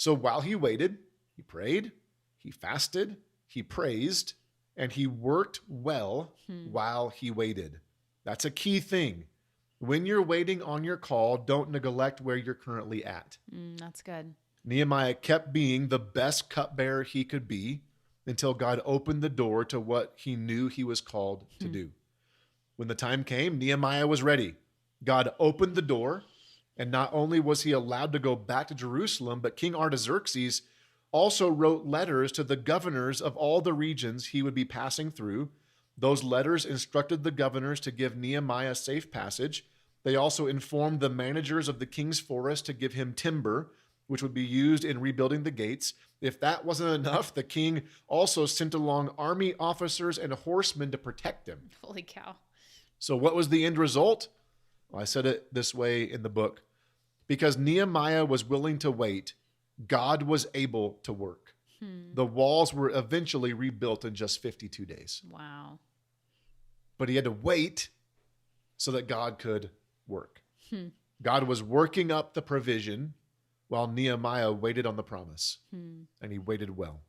So while he waited, he prayed, he fasted, he praised, and he worked well while he waited. That's a key thing. When you're waiting on your call, don't neglect where you're currently at. That's good. Nehemiah kept being the best cupbearer he could be until God opened the door to what he knew he was called to do. When the time came, Nehemiah was ready. God opened the door, and not only was he allowed to go back to Jerusalem, but King Artaxerxes also wrote letters to the governors of all the regions he would be passing through. Those letters instructed the governors to give Nehemiah safe passage. They also informed the managers of the king's forest to give him timber, which would be used in rebuilding the gates. If that wasn't enough, the king also sent along army officers and horsemen to protect him. Holy cow. So what was the end result? Well, I said it this way in the book. Because Nehemiah was willing to wait, God was able to work. The walls were eventually rebuilt in just 52 days. Wow. But he had to wait so that God could work. God was working up the provision while Nehemiah waited on the promise, and he waited well.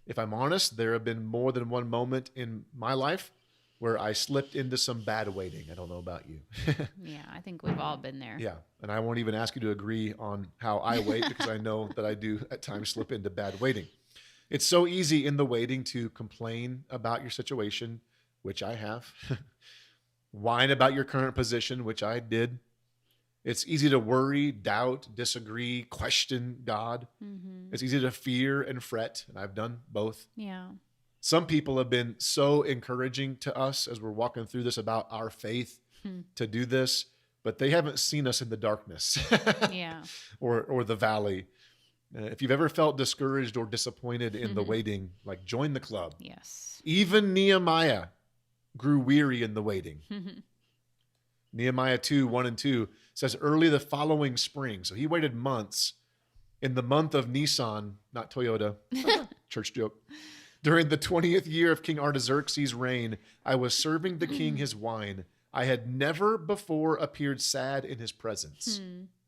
If I'm honest, there have been more than one moment in my life where I slipped into some bad waiting. I don't know about you. Yeah, I think we've all been there. Yeah, and I won't even ask you to agree on how I wait because I know that I do at times slip into bad waiting. It's so easy in the waiting to complain about your situation, which I have. Whine about your current position, which I did. It's easy to worry, doubt, disagree, question God. It's easy to fear and fret, and I've done both. Yeah. Some people have been so encouraging to us as we're walking through this about our faith to do this, but they haven't seen us in the darkness Yeah. or the valley. If you've ever felt discouraged or disappointed in the waiting, like join the club. Yes. Even Nehemiah grew weary in the waiting. Nehemiah 2:1-2 says, early the following spring. So he waited months. In the month of Nisan, not Toyota, church joke. During the 20th year of King Artaxerxes' reign, I was serving the king his wine. I had never before appeared sad in his presence,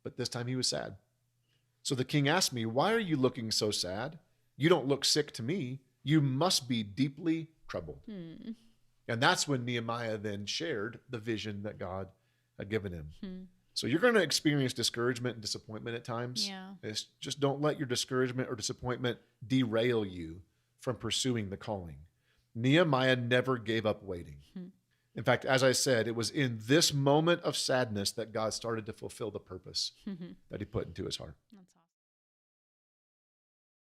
but this time he was sad. So the king asked me, why are you looking so sad? You don't look sick to me. You must be deeply troubled. And that's when Nehemiah then shared the vision that God had given him. So you're going to experience discouragement and disappointment at times. Yeah. It's just don't let your discouragement or disappointment derail you from pursuing the calling. Nehemiah never gave up waiting. In fact, as I said, it was in this moment of sadness that God started to fulfill the purpose that he put into his heart. That's awesome.